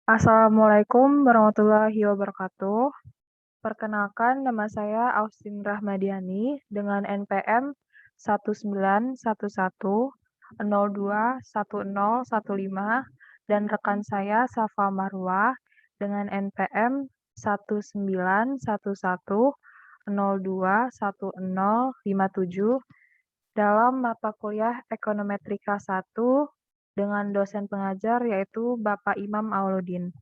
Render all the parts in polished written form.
Assalamualaikum warahmatullahi wabarakatuh. Perkenalkan, nama saya Austin Rahmadiani dengan NPM 1911021015 dan rekan saya Safa Marwa dengan NPM 1911021057 dalam mata kuliah Ekonometrika 1 dengan dosen pengajar yaitu Bapak Imam Auludin.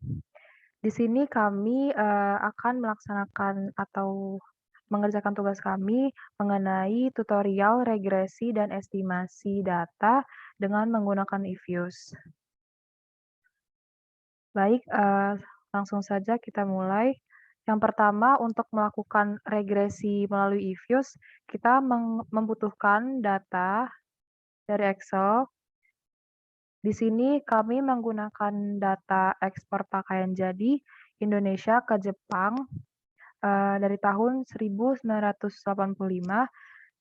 Di sini kami akan melaksanakan atau mengerjakan tugas kami mengenai tutorial regresi dan estimasi data dengan menggunakan eViews. Baik, langsung saja kita mulai. Yang pertama, untuk melakukan regresi melalui eViews, kita membutuhkan data dari Excel. Di sini kami menggunakan data ekspor pakaian jadi Indonesia ke Jepang dari tahun 1985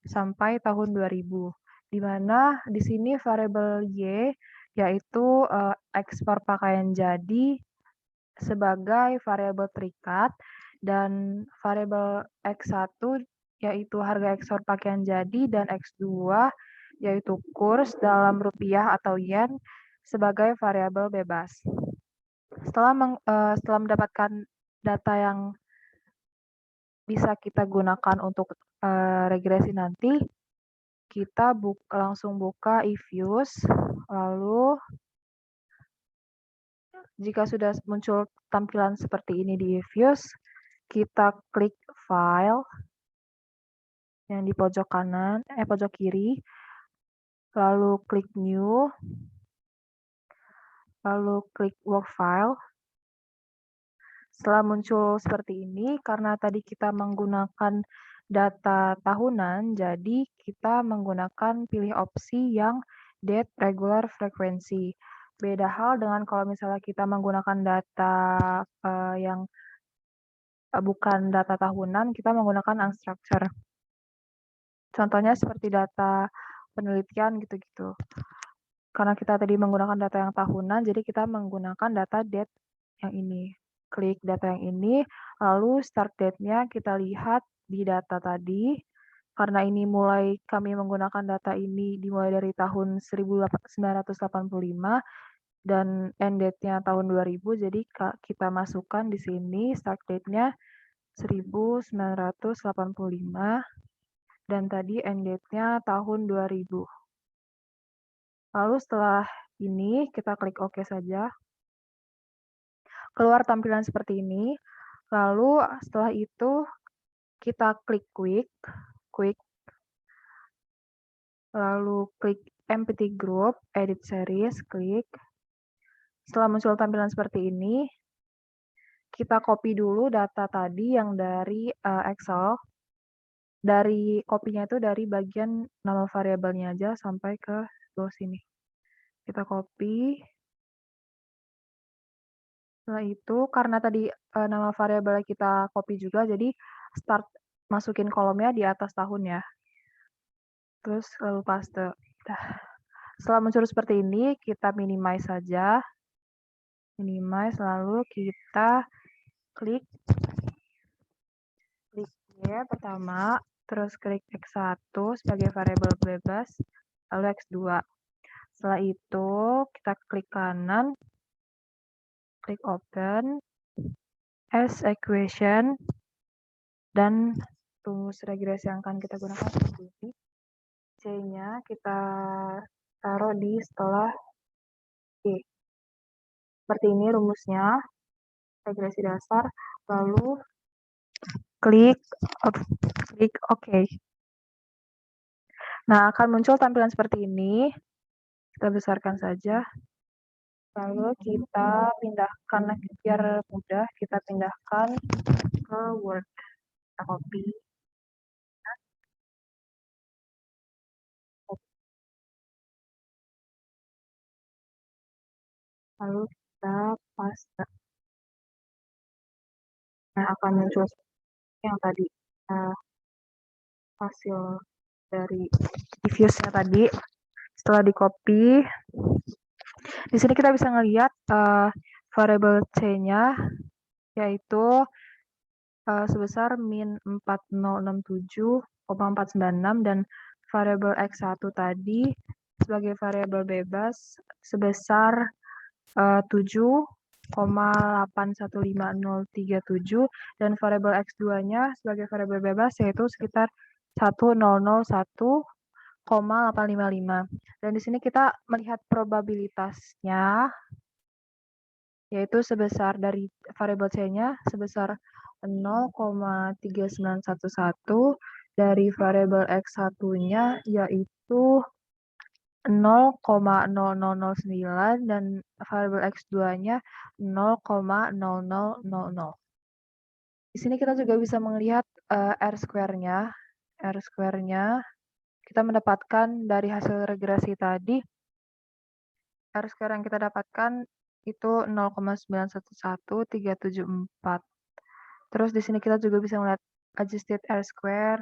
sampai tahun 2000, di mana di sini variabel Y yaitu ekspor pakaian jadi sebagai variabel terikat dan variabel X1 yaitu harga ekspor pakaian jadi dan X2 yaitu kurs dalam rupiah atau yen sebagai variabel bebas. Setelah mendapatkan data yang bisa kita gunakan untuk regresi nanti, kita langsung buka eViews, lalu jika sudah muncul tampilan seperti ini di eViews, kita klik File yang di pojok kanan, pojok kiri, lalu klik New, lalu klik Work File. Setelah muncul seperti ini, karena tadi kita menggunakan data tahunan, jadi kita menggunakan pilih opsi yang date regular frequency. Beda hal dengan kalau misalnya kita menggunakan data yang bukan data tahunan, kita menggunakan unstructured. Contohnya seperti data penelitian gitu-gitu. Karena kita tadi menggunakan data yang tahunan, jadi kita menggunakan data date yang ini. Klik data yang ini, lalu start date-nya kita lihat di data tadi. Karena ini kami menggunakan data ini dimulai dari tahun 1985 dan end date-nya tahun 2000, jadi kita masukkan di sini start date-nya 1985 dan tadi end date-nya tahun 2000. Lalu setelah ini kita klik OK saja. Keluar tampilan seperti ini. Lalu setelah itu kita klik Quick, lalu klik Empty Group, Edit Series, klik. Setelah muncul tampilan seperti ini, kita copy dulu data tadi yang dari Excel. Kopinya itu dari bagian nama variabelnya aja sampai ke bawah sini. Kita copy. Setelah itu, karena tadi nama variabel kita copy juga, jadi start masukin kolomnya di atas tahun ya. Terus lalu paste. Setelah muncul seperti ini, kita minimize saja. Minimize, lalu kita klik Y pertama, terus klik X1 sebagai variabel bebas, lalu X2. Setelah itu, kita klik kanan, klik Open, as equation, dan rumus regresi yang akan kita gunakan seperti ini. C-nya kita taruh di setelah Y. Seperti ini rumusnya, regresi dasar, lalu klik OK. Nah, akan muncul tampilan seperti ini. Kita besarkan saja. Lalu kita pindahkan, biar mudah, kita pindahkan ke Word. Kita copy. Lalu kita paste. Nah, akan muncul yang tadi hasil dari eViews-nya tadi. Setelah di copy, di sini kita bisa ngelihat variabel C-nya yaitu sebesar min 4067,496 dan variabel X1 tadi sebagai variabel bebas sebesar 7,815037 dan variabel X2-nya sebagai variabel bebas yaitu sekitar 1001,855. Dan di sini kita melihat probabilitasnya yaitu sebesar dari variabel C-nya sebesar 0,3911, dari variabel X1-nya yaitu 0,0009 dan variabel X2-nya 0,0000. Di sini kita juga bisa melihat R-square-nya. R-square-nya kita mendapatkan dari hasil regresi tadi, R-square yang kita dapatkan itu 0,911374. Terus di sini kita juga bisa melihat adjusted R-square,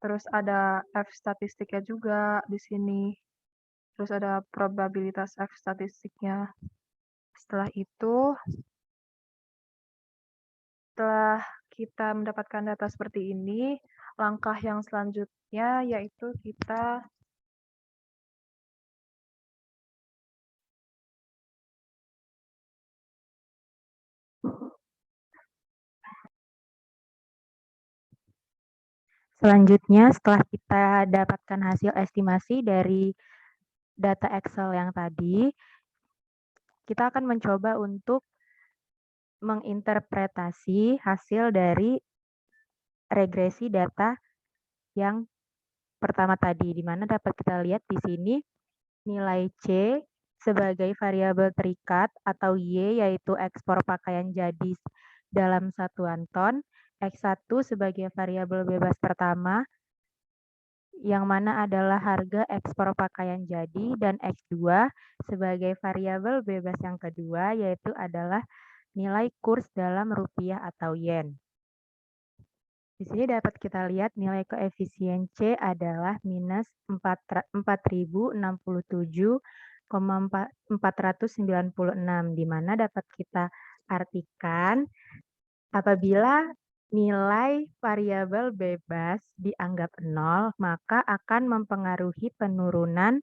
terus ada F statistiknya juga di sini. Terus ada probabilitas F statistiknya. Setelah itu, setelah kita mendapatkan data seperti ini, langkah yang selanjutnya yaitu kita selanjutnya setelah kita dapatkan hasil estimasi dari data Excel yang tadi, kita akan mencoba untuk menginterpretasi hasil dari regresi data yang pertama tadi, di mana dapat kita lihat di sini nilai C sebagai variabel terikat atau Y yaitu ekspor pakaian jadi dalam satuan ton, X1 sebagai variabel bebas pertama yang mana adalah harga ekspor pakaian jadi, dan X2 sebagai variabel bebas yang kedua yaitu adalah nilai kurs dalam rupiah atau yen. Di sini dapat kita lihat nilai koefisien C adalah minus 4067,496, di mana dapat kita artikan apabila nilai variabel bebas dianggap 0, maka akan mempengaruhi penurunan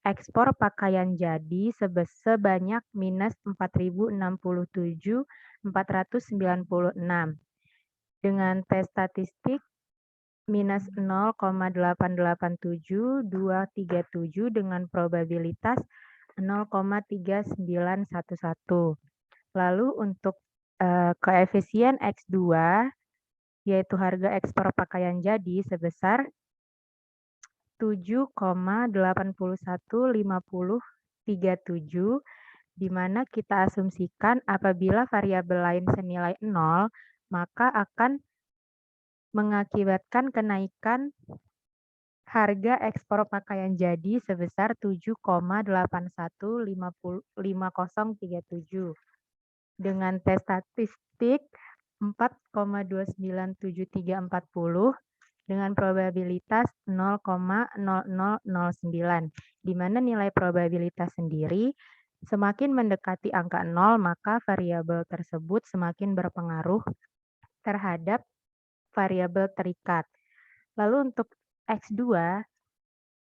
ekspor pakaian jadi sebanyak minus 4067,496. Dengan T statistik minus 0,887237 dengan probabilitas 0,3911. Lalu untuk koefisien X2 yaitu harga ekspor pakaian jadi sebesar 7,815037, di mana kita asumsikan apabila variabel lain senilai 0, maka akan mengakibatkan kenaikan harga ekspor pakaian jadi sebesar 7,815037 dengan T statistik 4,297340 dengan probabilitas 0,0009, di mana nilai probabilitas sendiri semakin mendekati angka 0, maka variabel tersebut semakin berpengaruh terhadap variabel terikat. Lalu untuk X2,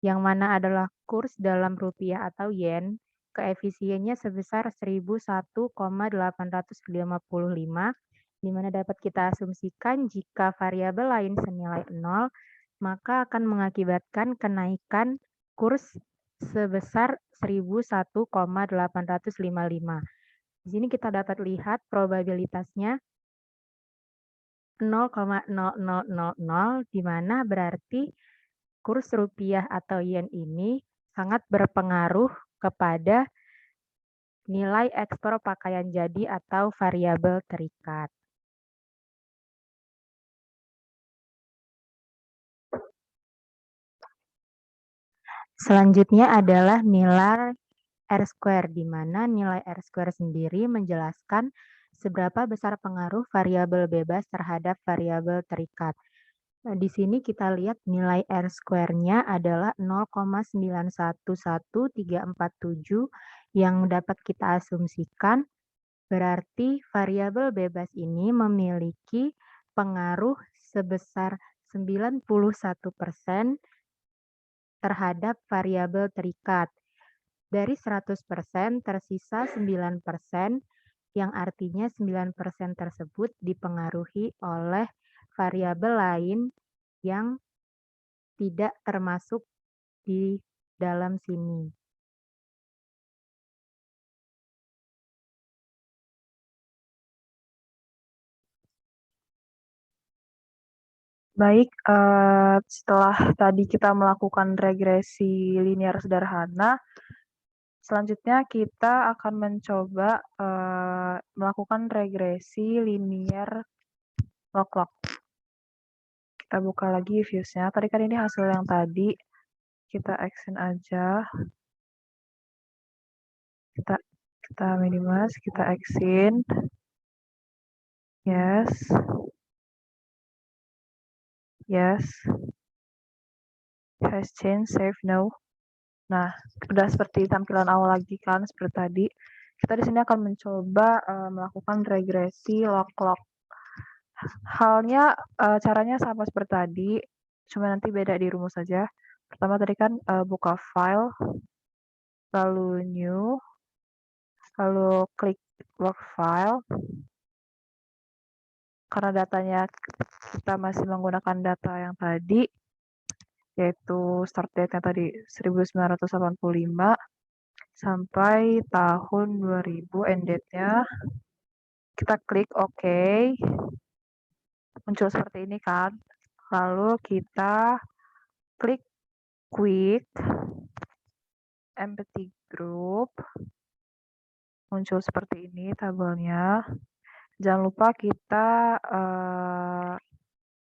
yang mana adalah kurs dalam rupiah atau yen, koefisiennya sebesar 1001,855, di mana dapat kita asumsikan jika variabel lain senilai 0, maka akan mengakibatkan kenaikan kurs sebesar 1001,855. Di sini kita dapat lihat probabilitasnya 0,0000, di mana berarti kurs rupiah atau yen ini sangat berpengaruh kepada nilai ekspor pakaian jadi atau variabel terikat. Selanjutnya adalah nilai R-square, di mana nilai R-square sendiri menjelaskan seberapa besar pengaruh variabel bebas terhadap variabel terikat. Nah, di sini kita lihat nilai R-square-nya adalah 0,911347 yang dapat kita asumsikan Berarti variabel bebas ini memiliki pengaruh sebesar 91% terhadap variabel terikat. Dari 100% tersisa 9%, yang artinya 9% tersebut dipengaruhi oleh variabel lain yang tidak termasuk di dalam sini. Baik, setelah tadi kita melakukan regresi linear sederhana, selanjutnya kita akan mencoba melakukan regresi linear log-log. Kita buka lagi views-nya. Tadi kan ini hasil yang tadi. Kita extend aja. Kita minimize, kita extend. Yes. Yes. Has changed, save, no. Nah, udah seperti tampilan awal lagi kan, seperti tadi. Kita di sini akan mencoba melakukan regresi log-log. Caranya sama seperti tadi, cuma nanti beda di rumus saja. Pertama tadi kan buka file, lalu new, lalu klik log file. Karena datanya kita masih menggunakan data yang tadi, yaitu start date-nya tadi 1985 sampai tahun 2000 end date-nya. Kita klik OK. Muncul seperti ini kan. Lalu kita klik quick empty group. Muncul seperti ini tabelnya. Jangan lupa kita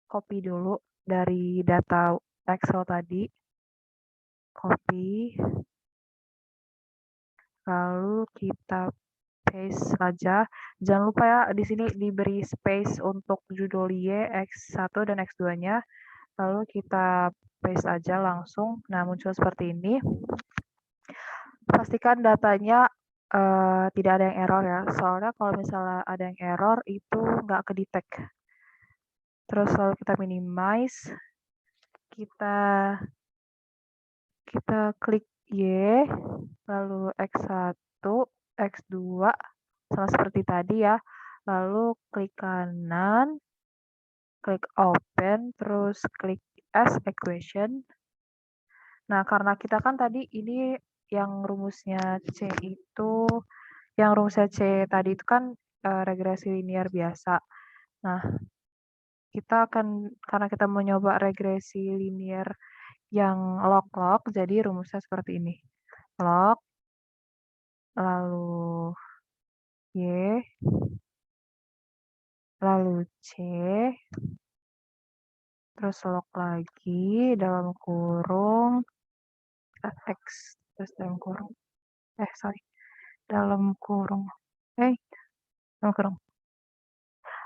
copy dulu dari data Excel tadi. Copy. Lalu kita paste saja. Jangan lupa ya di sini diberi space untuk judul Y, X1 dan X2-nya. Lalu kita paste aja langsung. Nah, muncul seperti ini. Pastikan datanya tidak ada yang error ya. Soalnya kalau misalnya ada yang error itu nggak ke-detect. Terus lalu kita minimize. Kita klik Y, lalu X1, X2, sama seperti tadi ya. Lalu klik kanan, klik open, terus klik as equation. Nah, karena kita kan tadi ini yang rumusnya C tadi itu kan regresi linear biasa. Nah, karena kita mau nyoba regresi linear yang log-log, jadi rumusnya seperti ini. Log, lalu Y, lalu C, terus log lagi dalam kurung X, terus dalam kurung, dalam kurung, dalam kurung.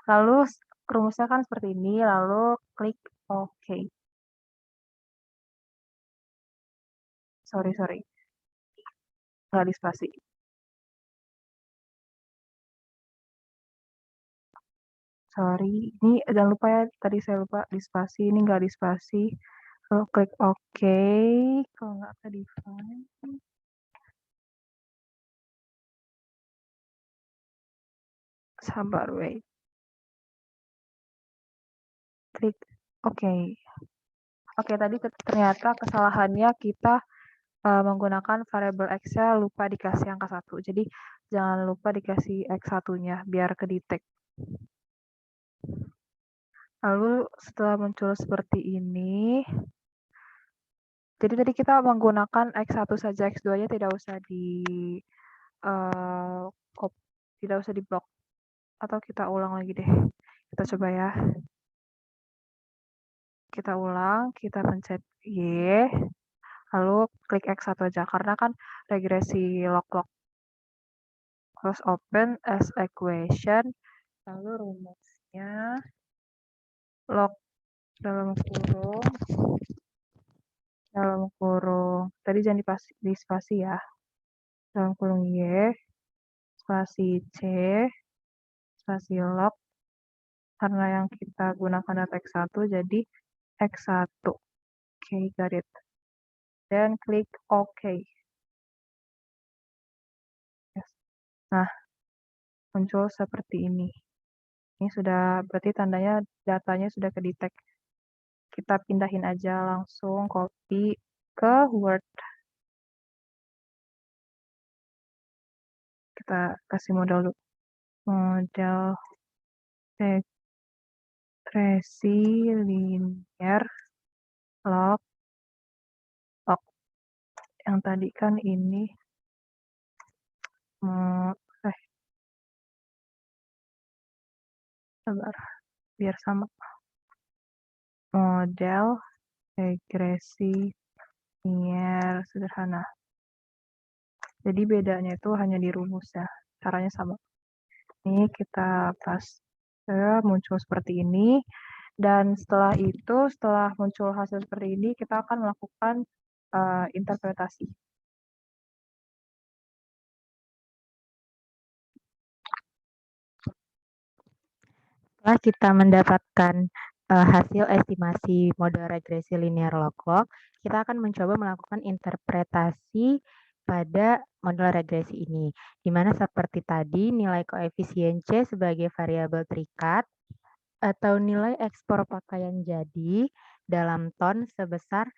Lalu rumusnya kan seperti ini, lalu klik OK. Sorry, nggak di spasi. Sorry, ini jangan lupa ya, tadi saya lupa di spasi, ini nggak di spasi. Lalu klik OK, kalau nggak ke define. Sabar, wait. Klik OK. Oke, tadi ternyata kesalahannya kita menggunakan variabel X-nya lupa dikasih angka 1. Jadi, jangan lupa dikasih X1-nya biar ke-detect. Lalu setelah muncul seperti ini, jadi tadi kita menggunakan X1 saja, X2-nya tidak usah tidak usah di-blok. Atau kita ulang lagi deh. Kita coba ya. Kita ulang, kita pencet Y, lalu klik X1 aja, karena kan regresi log-log. Terus open as equation, lalu rumusnya log dalam kurung, tadi jangan di spasi ya, dalam kurung Y, spasi C, spasi log, karena yang kita gunakan data X1 jadi X1. Oke, got it. Dan klik OK. Yes. Nah, muncul seperti ini. Ini sudah berarti tandanya datanya sudah kedetek. Kita pindahin aja langsung copy ke Word. Kita kasih modal dulu. Model regresi linear log. Yang tadi kan ini sabar, biar sama. Model regresi linear sederhana. Jadi bedanya itu hanya di rumus ya, caranya sama. Ini kita paste, muncul seperti ini. Dan setelah itu, setelah muncul hasil seperti ini, kita akan melakukan interpretasi. Setelah kita mendapatkan hasil estimasi model regresi linear log-log, kita akan mencoba melakukan interpretasi pada model regresi ini, di mana seperti tadi nilai koefisien C sebagai variabel terikat atau nilai ekspor pakaian jadi dalam ton sebesar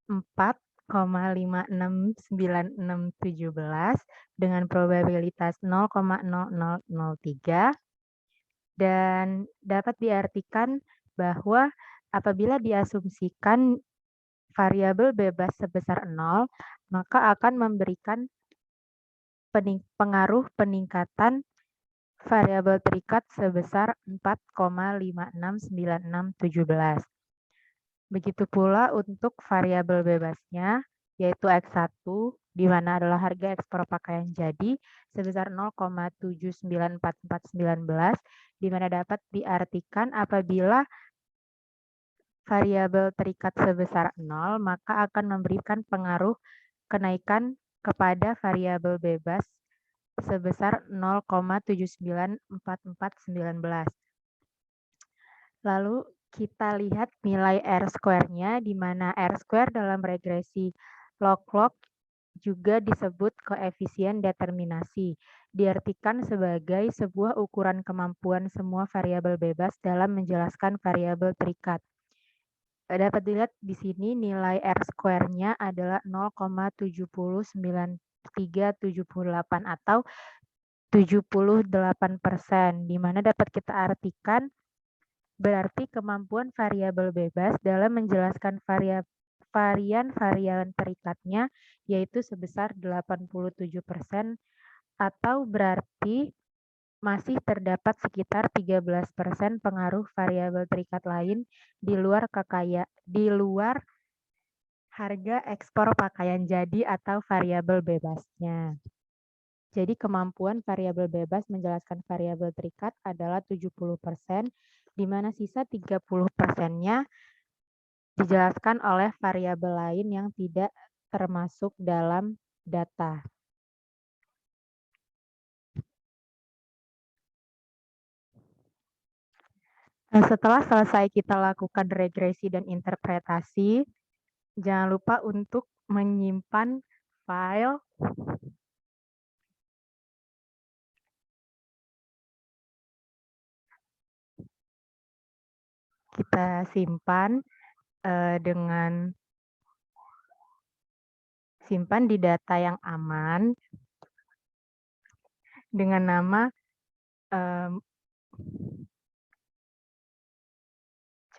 4,569617 dengan probabilitas 0,0003 dan dapat diartikan bahwa apabila diasumsikan variabel bebas sebesar 0, maka akan memberikan pengaruh peningkatan variabel terikat sebesar 4,569617. Begitu pula untuk variabel bebasnya, yaitu X1, di mana adalah harga ekspor pakaian jadi sebesar 0,794419, di mana dapat diartikan apabila variabel terikat sebesar 0, maka akan memberikan pengaruh kenaikan kepada variabel bebas sebesar 0,794419. Lalu kita lihat nilai R-square-nya, di mana R-square dalam regresi log-log juga disebut koefisien determinasi. Diartikan sebagai sebuah ukuran kemampuan semua variabel bebas dalam menjelaskan variabel terikat. Dapat dilihat di sini nilai R-square-nya adalah 0,709378 atau 78%, di mana dapat kita artikan berarti kemampuan variabel bebas dalam menjelaskan varian-varian terikatnya yaitu sebesar 87%, atau berarti masih terdapat sekitar 13% pengaruh variabel terikat lain di luar harga ekspor pakaian jadi atau variabel bebasnya. Jadi kemampuan variabel bebas menjelaskan variabel terikat adalah 70%, di mana sisa 30%-nya dijelaskan oleh variabel lain yang tidak termasuk dalam data. Nah, setelah selesai kita lakukan regresi dan interpretasi, jangan lupa untuk menyimpan file. Kita simpan simpan di data yang aman dengan nama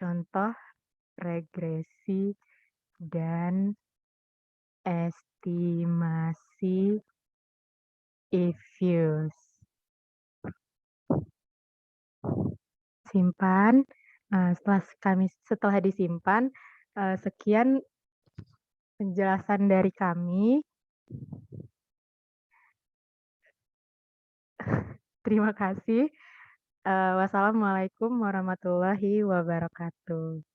contoh regresi dan estimasi if-use. Simpan. Setelah disimpan, sekian penjelasan dari kami. Terima kasih. Wassalamualaikum warahmatullahi wabarakatuh.